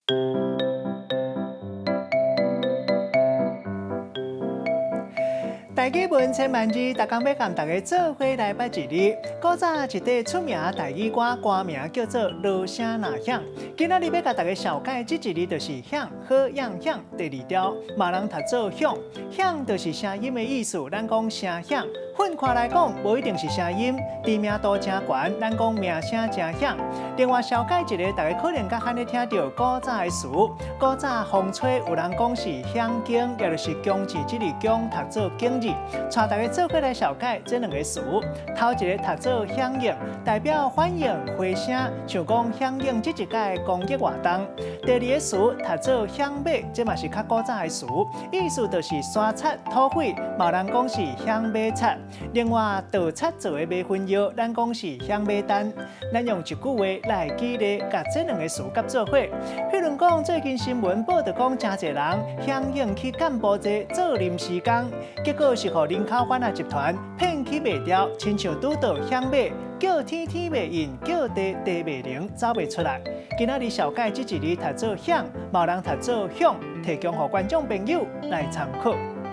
大语文千万字，大家要跟大家做伙来捌一字。古早一首出名大语歌，歌名叫做《落声呐响》。今仔日要甲大家小解这一字，就是响，好样响。第二条，嘛人读做响，响就是声音的意思，咱讲声响。混看来讲，无一定是声音，知名度真悬，咱讲名声真响。另外，小解一个，大家可能较罕咧听到古早的词，古早风吹有人讲是响经，也就是弓字这字弓读做经字。带大家做伙来小解这两个词。头一个读做响应，代表欢迎回声，像讲响应这一届公益活动。第二个词读做响马，这嘛是较古早的词，意思就是山贼、土匪，嘛人讲是响马贼。另外，盗贼做的马粪药，咱讲是响马单。咱用一句话来举例，甲这两个词夹做伙。譬如讲，最近新闻报道讲，真侪人响应去干部节做临时工，结果是互林口贩仔集团骗去卖掉，亲像拄到响马，叫天天袂应，叫地地袂灵，走袂出来。今仔日小解这一字读做响，嘛人读做响，提供予观众朋友来参考。